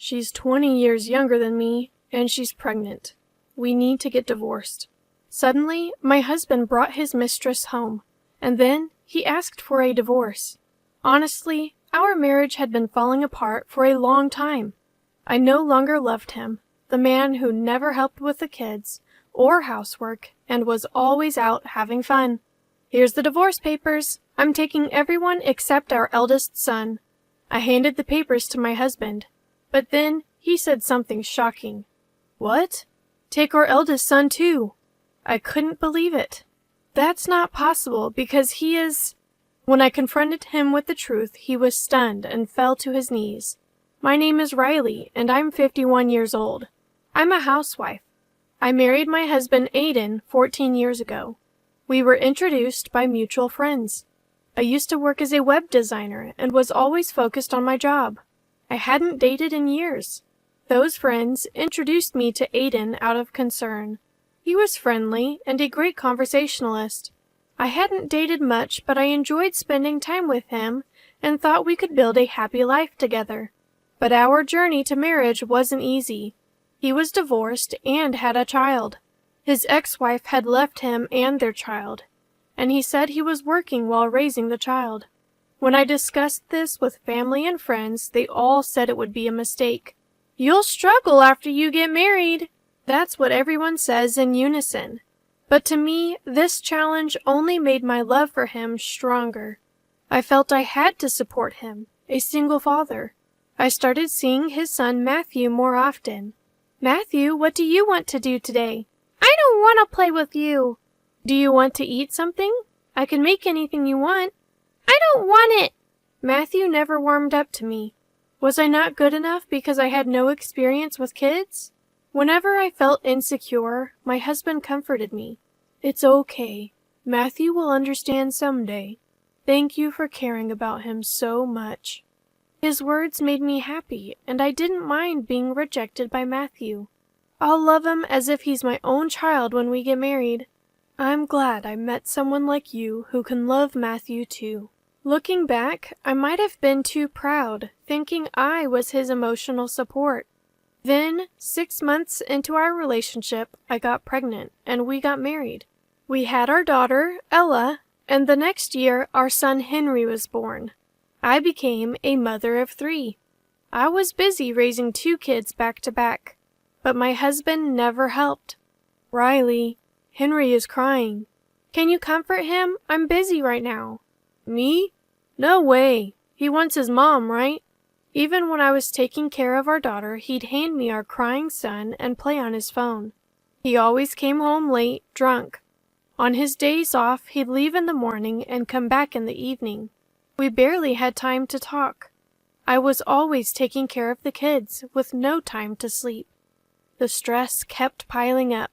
She's 20 years younger than me, and she's pregnant. We need to get divorced. Suddenly, my husband brought his mistress home, and then he asked for a divorce. Honestly, our marriage had been falling apart for a long time. I no longer loved him, the man who never helped with the kids or housework and was always out having fun. Here's the divorce papers. I'm taking everyone except our eldest son. I handed the papers to my husband, but then he said something shocking. What? Take our eldest son too. I couldn't believe it. That's not possible because he is... When I confronted him with the truth, he was stunned and fell to his knees. My name is Riley, and I'm 51 years old. I'm a housewife. I married my husband Aiden 14 years ago. We were introduced by mutual friends. I used to work as a web designer and was always focused on my job. I hadn't dated in years. Those friends introduced me to Aiden out of concern. He was friendly and a great conversationalist. I hadn't dated much, but I enjoyed spending time with him and thought we could build a happy life together. But our journey to marriage wasn't easy. He was divorced and had a child. His ex-wife had left him and their child, and he said he was working while raising the child. When I discussed this with family and friends, they all said it would be a mistake. You'll struggle after you get married. That's what everyone says in unison. But to me, this challenge only made my love for him stronger. I felt I had to support him, a single father. I started seeing his son Matthew more often. Matthew, what do you want to do today? I don't want to play with you. Do you want to eat something? I can make anything you want. I don't want it. Matthew never warmed up to me. Was I not good enough because I had no experience with kids? Whenever I felt insecure, my husband comforted me. It's okay. Matthew will understand someday. Thank you for caring about him so much. His words made me happy, and I didn't mind being rejected by Matthew. I'll love him as if he's my own child when we get married. I'm glad I met someone like you who can love Matthew too. Looking back, I might have been too proud, thinking I was his emotional support. Then, 6 months into our relationship, I got pregnant, and we got married. We had our daughter, Ella, and the next year our son Henry was born. I became a mother of 3. I was busy raising 2 kids back to back, but my husband never helped. Riley, Henry is crying. Can you comfort him? I'm busy right now. Me? No way. He wants his mom, right? Even when I was taking care of our daughter, he'd hand me our crying son and play on his phone. He always came home late, drunk. On his days off, he'd leave in the morning and come back in the evening. We barely had time to talk. I was always taking care of the kids, with no time to sleep. The stress kept piling up.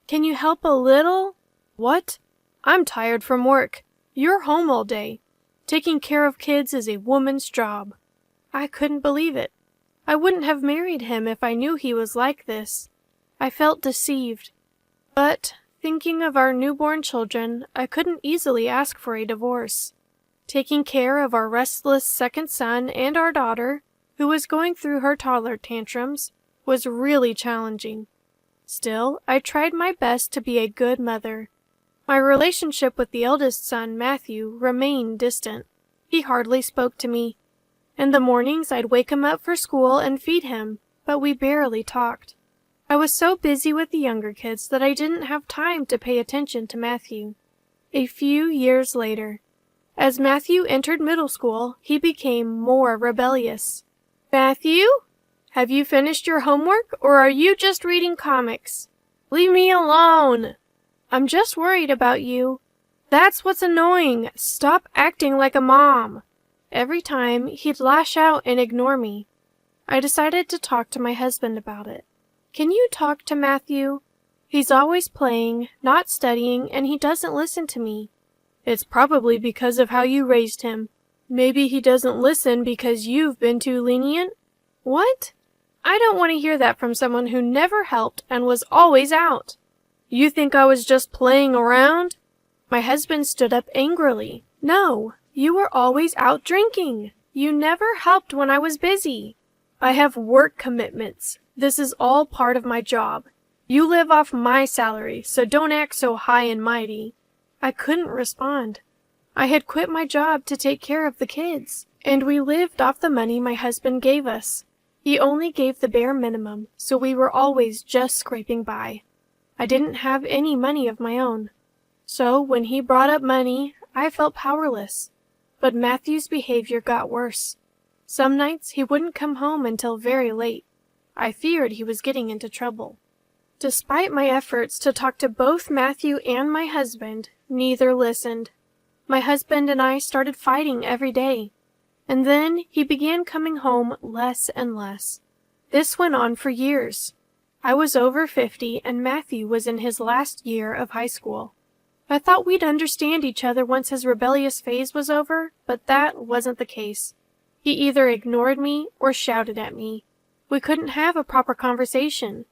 Can you help a little? What? I'm tired from work. You're home all day. Taking care of kids is a woman's job. I couldn't believe it. I wouldn't have married him if I knew he was like this. I felt deceived. But, thinking of our newborn children, I couldn't easily ask for a divorce. Taking care of our restless second son and our daughter, who was going through her toddler tantrums, was really challenging. Still, I tried my best to be a good mother. My relationship with the eldest son, Matthew, remained distant. He hardly spoke to me. In the mornings, I'd wake him up for school and feed him, but we barely talked. I was so busy with the younger kids that I didn't have time to pay attention to Matthew. A few years later, as Matthew entered middle school, he became more rebellious. Matthew? Have you finished your homework, or are you just reading comics? Leave me alone! I'm just worried about you. That's what's annoying. Stop acting like a mom. Every time, he'd lash out and ignore me. I decided to talk to my husband about it. Can you talk to Matthew? He's always playing, not studying, and he doesn't listen to me. It's probably because of how you raised him. Maybe he doesn't listen because you've been too lenient? What? I don't want to hear that from someone who never helped and was always out. You think I was just playing around? My husband stood up angrily. No, you were always out drinking. You never helped when I was busy. I have work commitments. This is all part of my job. You live off my salary, so don't act so high and mighty." I couldn't respond. I had quit my job to take care of the kids, and we lived off the money my husband gave us. He only gave the bare minimum, so we were always just scraping by. I didn't have any money of my own. So when he brought up money, I felt powerless. But Matthew's behavior got worse. Some nights he wouldn't come home until very late. I feared he was getting into trouble. Despite my efforts to talk to both Matthew and my husband, neither listened. My husband and I started fighting every day, and then he began coming home less and less. This went on for years. I was over 50 and Matthew was in his last year of high school. I thought we'd understand each other once his rebellious phase was over, but that wasn't the case. He either ignored me or shouted at me. We couldn't have a proper conversation.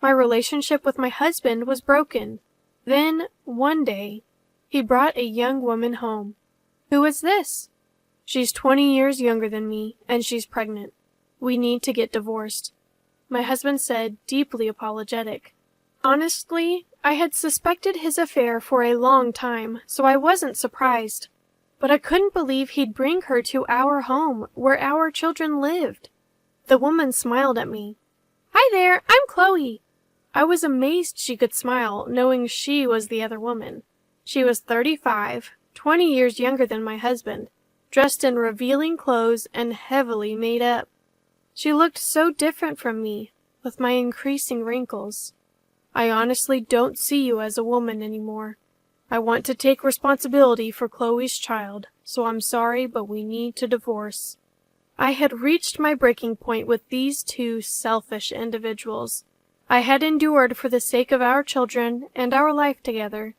My relationship with my husband was broken. Then, one day, he brought a young woman home. "Who is this?" "She's 20 years younger than me, and she's pregnant. We need to get divorced," my husband said, deeply apologetic. Honestly, I had suspected his affair for a long time, so I wasn't surprised. But I couldn't believe he'd bring her to our home, where our children lived. The woman smiled at me. "Hi there, I'm Chloe." I was amazed she could smile, knowing she was the other woman. She was 35, 20 years younger than my husband, dressed in revealing clothes and heavily made up. She looked so different from me, with my increasing wrinkles. "I honestly don't see you as a woman anymore. I want to take responsibility for Chloe's child, so I'm sorry, but we need to divorce." I had reached my breaking point with these two selfish individuals. I had endured for the sake of our children and our life together,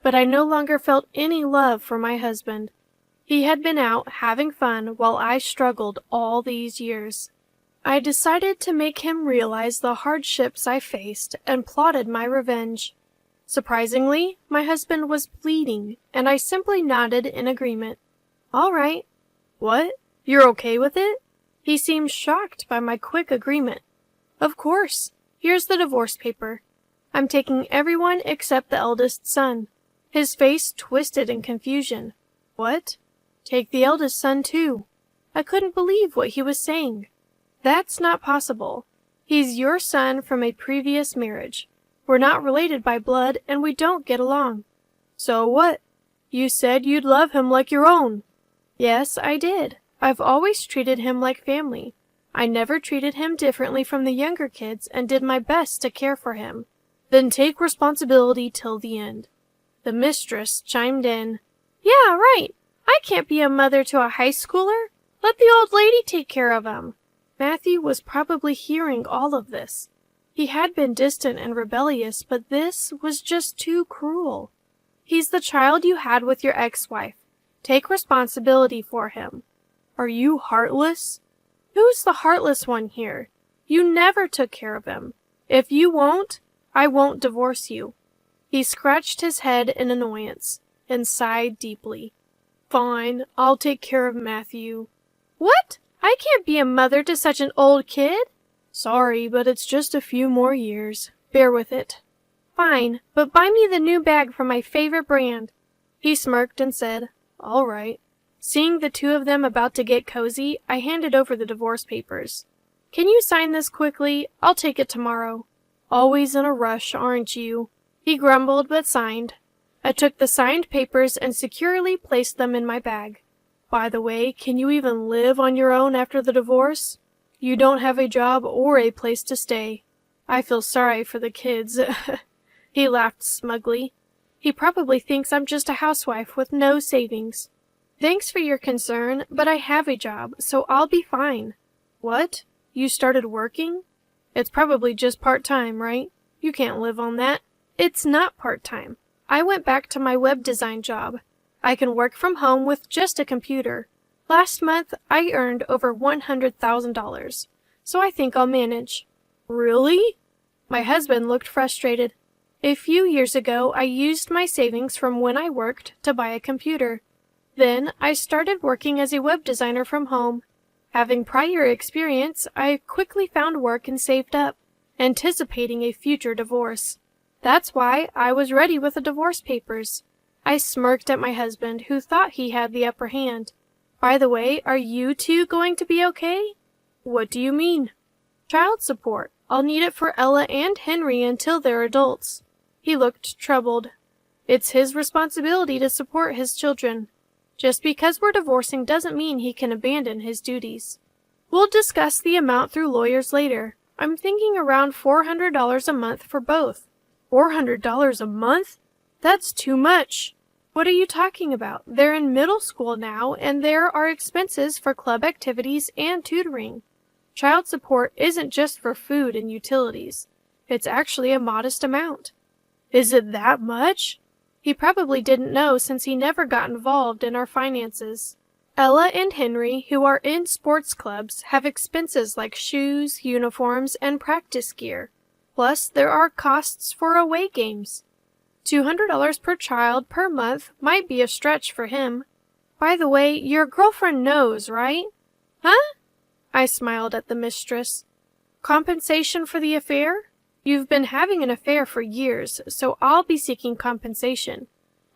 but I no longer felt any love for my husband. He had been out having fun while I struggled all these years. I decided to make him realize the hardships I faced and plotted my revenge. Surprisingly, my husband was bleeding, and I simply nodded in agreement. "All right." "What? You're okay with it?" He seemed shocked by my quick agreement. "Of course. Here's the divorce paper. I'm taking everyone except the eldest son." His face twisted in confusion. "What? Take the eldest son too?" I couldn't believe what he was saying. "That's not possible. He's your son from a previous marriage. We're not related by blood, and we don't get along." "So what? You said you'd love him like your own." "Yes, I did. I've always treated him like family. I never treated him differently from the younger kids and did my best to care for him." "Then take responsibility till the end." The mistress chimed in. "Yeah, right. I can't be a mother to a high schooler. Let the old lady take care of him." Matthew was probably hearing all of this. He had been distant and rebellious, but this was just too cruel. "He's the child you had with your ex-wife. Take responsibility for him." "Are you heartless?" "Who's the heartless one here? You never took care of him. If you won't, I won't divorce you." He scratched his head in annoyance and sighed deeply. "Fine, I'll take care of Matthew." "What? I can't be a mother to such an old kid." "Sorry, but it's just a few more years. Bear with it." "Fine, but buy me the new bag from my favorite brand." He smirked and said, "All right." Seeing the two of them about to get cozy, I handed over the divorce papers. "Can you sign this quickly? I'll take it tomorrow." "Always in a rush, aren't you?" He grumbled but signed. I took the signed papers and securely placed them in my bag. "By the way, can you even live on your own after the divorce? You don't have a job or a place to stay. I feel sorry for the kids." He laughed smugly. He probably thinks I'm just a housewife with no savings. "Thanks for your concern, but I have a job, so I'll be fine." "What? You started working?" "It's probably just part-time, right? You can't live on that." "It's not part-time. I went back to my web design job. I can work from home with just a computer. Last month, I earned over $100,000, so I think I'll manage." "Really?" My husband looked frustrated. "A few years ago, I used my savings from when I worked to buy a computer. Then I started working as a web designer from home. Having prior experience, I quickly found work and saved up, anticipating a future divorce. That's why I was ready with the divorce papers. I smirked at my husband, who thought he had the upper hand. By the way, are you two going to be okay? What do you mean? Child support. I'll need it for Ella and Henry until they're adults. He looked troubled. It's his responsibility to support his children. Just because we're divorcing doesn't mean he can abandon his duties. We'll discuss the amount through lawyers later. I'm thinking around $400 a month for both. $400 a month? That's too much. What are you talking about? They're in middle school now, and there are expenses for club activities and tutoring. Child support isn't just for food and utilities. It's actually a modest amount. Is it that much? He probably didn't know since he never got involved in our finances. Ella and Henry, who are in sports clubs, have expenses like shoes, uniforms, and practice gear. Plus, there are costs for away games. $200 per child per month might be a stretch for him. By the way, your girlfriend knows, right? Huh? I smiled at the mistress. Compensation for the affair? You've been having an affair for years, so I'll be seeking compensation.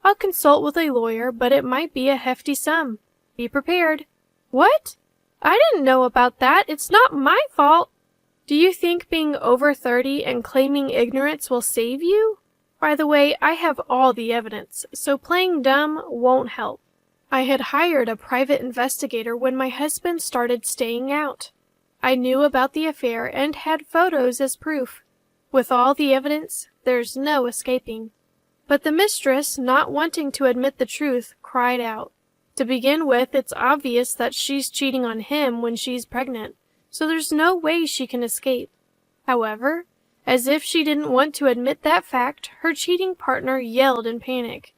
I'll consult with a lawyer, but it might be a hefty sum. Be prepared. What? I didn't know about that. It's not my fault. Do you think being over 30 and claiming ignorance will save you? By the way, I have all the evidence, so playing dumb won't help. I had hired a private investigator when my husband started staying out. I knew about the affair and had photos as proof. With all the evidence, there's no escaping. But the mistress, not wanting to admit the truth, cried out. To begin with, it's obvious that she's cheating on him when she's pregnant, so there's no way she can escape. However, as if she didn't want to admit that fact, her cheating partner yelled in panic.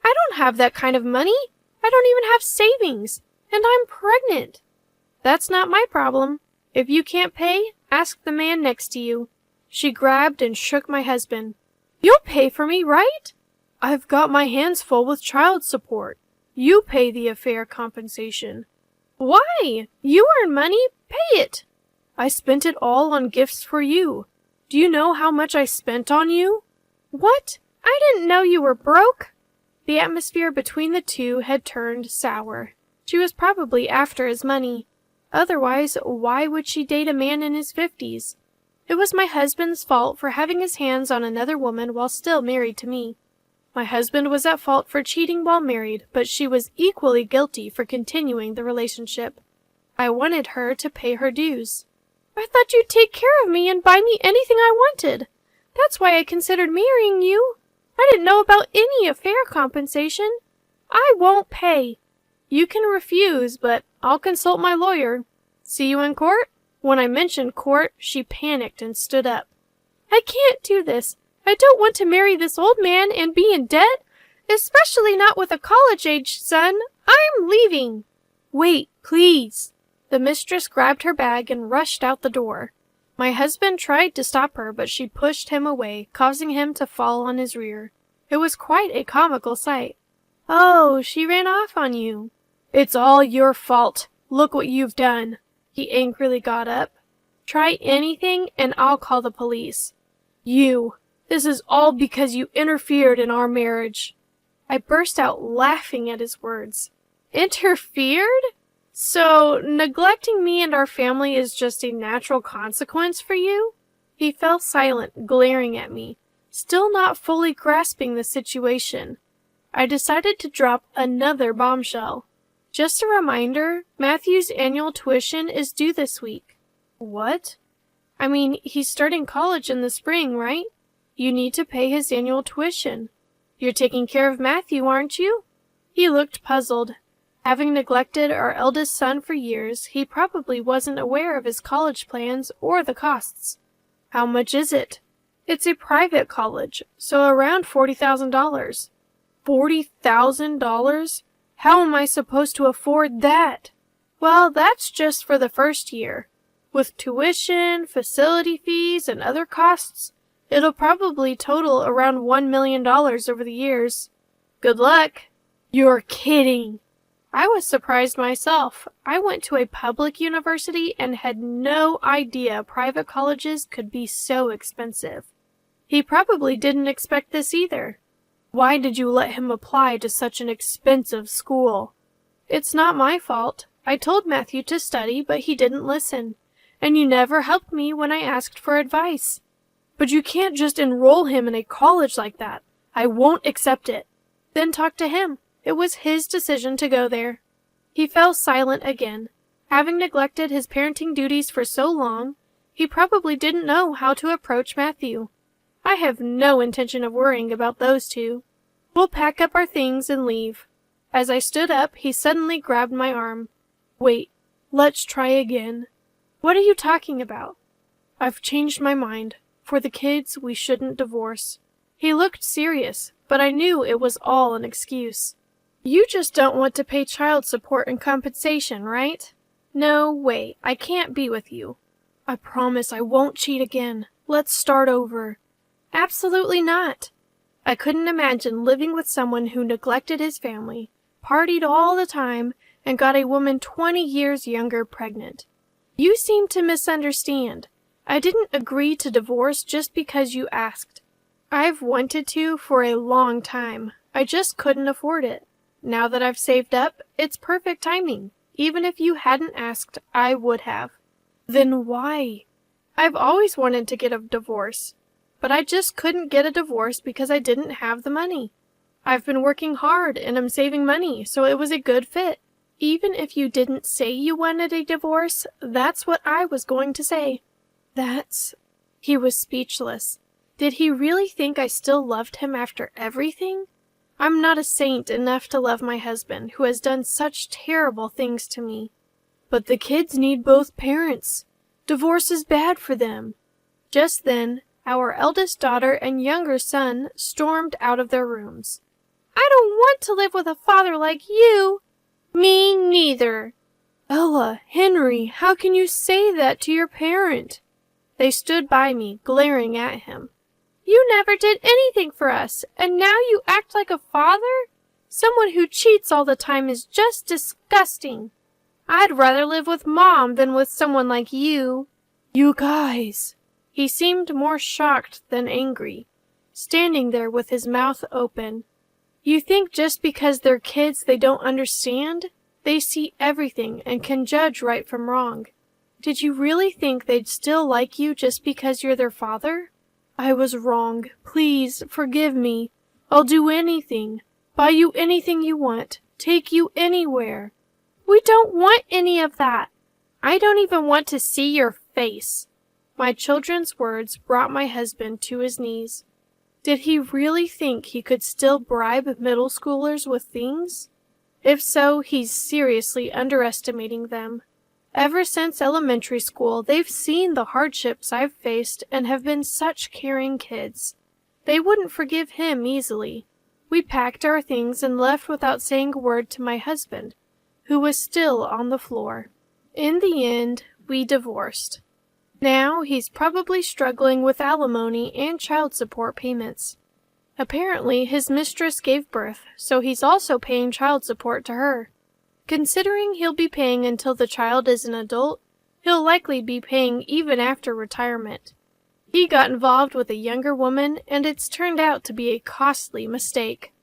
I don't have that kind of money. I don't even have savings, and I'm pregnant. That's not my problem. If you can't pay, ask the man next to you. She grabbed and shook my husband. You'll pay for me, right? I've got my hands full with child support. You pay the affair compensation. Why? You earn money. Pay it. I spent it all on gifts for you. Do you know how much I spent on you? What? I didn't know you were broke. The atmosphere between the two had turned sour. She was probably after his money. Otherwise, why would she date a man in his 50s? It was my husband's fault for having his hands on another woman while still married to me. My husband was at fault for cheating while married, but she was equally guilty for continuing the relationship. I wanted her to pay her dues. I thought you'd take care of me and buy me anything I wanted. That's why I considered marrying you. I didn't know about any affair compensation. I won't pay. You can refuse, but I'll consult my lawyer. See you in court? When I mentioned court, she panicked and stood up. I can't do this. I don't want to marry this old man and be in debt, especially not with a college-aged son. I'm leaving. Wait, please. The mistress grabbed her bag and rushed out the door. My husband tried to stop her, but she pushed him away, causing him to fall on his rear. It was quite a comical sight. Oh, she ran off on you. It's all your fault. Look what you've done. He angrily got up. Try anything and I'll call the police. This is all because you interfered in our marriage. I burst out laughing at his words. Interfered? So, neglecting me and our family is just a natural consequence for you? He fell silent, glaring at me, still not fully grasping the situation. I decided to drop another bombshell. Just a reminder, Matthew's annual tuition is due this week. What? I mean, he's starting college in the spring, right? You need to pay his annual tuition. You're taking care of Matthew, aren't you? He looked puzzled. Having neglected our eldest son for years, he probably wasn't aware of his college plans or the costs. How much is it? It's a private college, so around $40,000. $40,000? How am I supposed to afford that? Well, that's just for the first year. With tuition, facility fees, and other costs, it'll probably total around $1 million over the years. Good luck. You're kidding. I was surprised myself. I went to a public university and had no idea private colleges could be so expensive. He probably didn't expect this either. Why did you let him apply to such an expensive school? It's not my fault. I told Matthew to study, but he didn't listen. And you never helped me when I asked for advice. But you can't just enroll him in a college like that. I won't accept it. Then talk to him. It was his decision to go there. He fell silent again. Having neglected his parenting duties for so long, he probably didn't know how to approach Matthew. I have no intention of worrying about those two. We'll pack up our things and leave. As I stood up, he suddenly grabbed my arm. Wait, let's try again. What are you talking about? I've changed my mind. For the kids, we shouldn't divorce. He looked serious, but I knew it was all an excuse. You just don't want to pay child support and compensation, right? No way, I can't be with you. I promise I won't cheat again. Let's start over. Absolutely not. I couldn't imagine living with someone who neglected his family, partied all the time, and got a woman 20 years younger pregnant. You seem to misunderstand. I didn't agree to divorce just because you asked. I've wanted to for a long time. I just couldn't afford it. Now that I've saved up, it's perfect timing. Even if you hadn't asked, I would have. Then why? I've always wanted to get a divorce, but I just couldn't get a divorce because I didn't have the money. I've been working hard and I'm saving money, so it was a good fit. Even if you didn't say you wanted a divorce, that's what I was going to say. He was speechless. Did he really think I still loved him after everything? I'm not a saint enough to love my husband, who has done such terrible things to me. But the kids need both parents. Divorce is bad for them. Just then, our eldest daughter and younger son stormed out of their rooms. I don't want to live with a father like you. Me neither. Ella, Henry, how can you say that to your parent? They stood by me, glaring at him. You never did anything for us, and now you act like a father? Someone who cheats all the time is just disgusting. I'd rather live with Mom than with someone like you. You guys. He seemed more shocked than angry, standing there with his mouth open. You think just because they're kids they don't understand? They see everything and can judge right from wrong. Did you really think they'd still like you just because you're their father? I was wrong. Please, forgive me. I'll do anything. Buy you anything you want. Take you anywhere. We don't want any of that. I don't even want to see your face. My children's words brought my husband to his knees. Did he really think he could still bribe middle schoolers with things? If so, he's seriously underestimating them. Ever since elementary school, they've seen the hardships I've faced and have been such caring kids. They wouldn't forgive him easily. We packed our things and left without saying a word to my husband, who was still on the floor. In the end, we divorced. Now he's probably struggling with alimony and child support payments. Apparently, his mistress gave birth, so he's also paying child support to her. Considering he'll be paying until the child is an adult, he'll likely be paying even after retirement. He got involved with a younger woman, and it's turned out to be a costly mistake.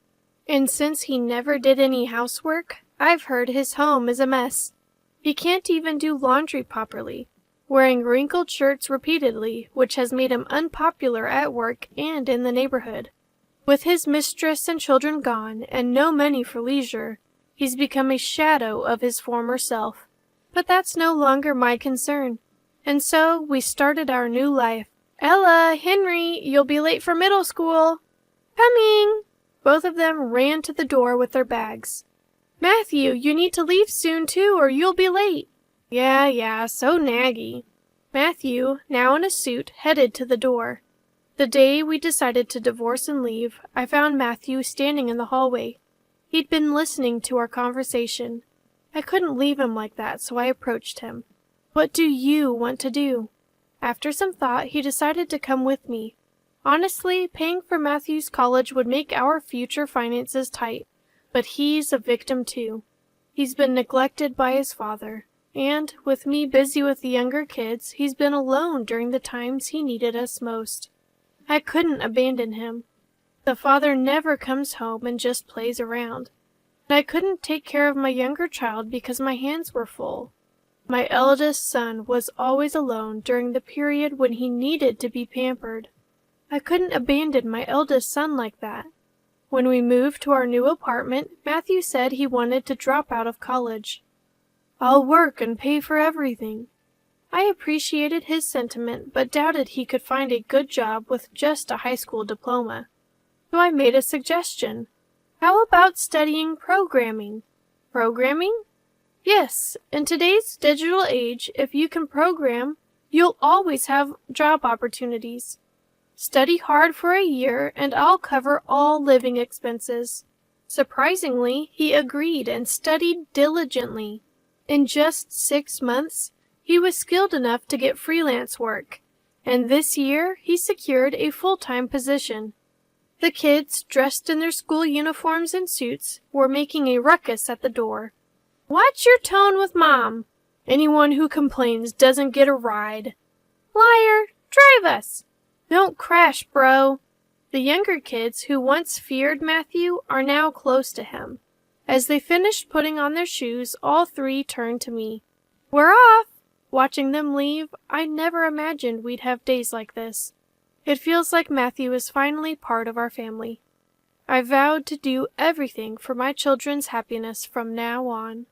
And since he never did any housework, I've heard his home is a mess. He can't even do laundry properly, wearing wrinkled shirts repeatedly, which has made him unpopular at work and in the neighborhood. With his mistress and children gone, and no money for leisure, he's become a shadow of his former self. But that's no longer my concern. And so we started our new life. Ella, Henry, you'll be late for middle school. Coming! Both of them ran to the door with their bags. Matthew, you need to leave soon too, or you'll be late. Yeah, so naggy. Matthew, now in a suit, headed to the door. The day we decided to divorce and leave, I found Matthew standing in the hallway. He'd been listening to our conversation. I couldn't leave him like that, so I approached him. What do you want to do? After some thought, he decided to come with me. Honestly, paying for Matthew's college would make our future finances tight, but he's a victim too. He's been neglected by his father, and, with me busy with the younger kids, he's been alone during the times he needed us most. I couldn't abandon him. The father never comes home and just plays around. I couldn't take care of my younger child because my hands were full. My eldest son was always alone during the period when he needed to be pampered. I couldn't abandon my eldest son like that. When we moved to our new apartment, Matthew said he wanted to drop out of college. "I'll work and pay for everything." I appreciated his sentiment, but doubted he could find a good job with just a high school diploma. So I made a suggestion. "How about studying programming?" "Programming?" "Yes, in today's digital age, if you can program, you'll always have job opportunities. Study hard for a year and I'll cover all living expenses." Surprisingly, he agreed and studied diligently. In just 6 months, he was skilled enough to get freelance work, and this year he secured a full-time position. The kids, dressed in their school uniforms and suits, were making a ruckus at the door. "Watch your tone with Mom. Anyone who complains doesn't get a ride." "Liar! Drive us!" "Don't crash, bro." The younger kids who once feared Matthew are now close to him. As they finished putting on their shoes, all three turned to me. "We're off!" Watching them leave, I never imagined we'd have days like this. It feels like Matthew is finally part of our family. I vowed to do everything for my children's happiness from now on.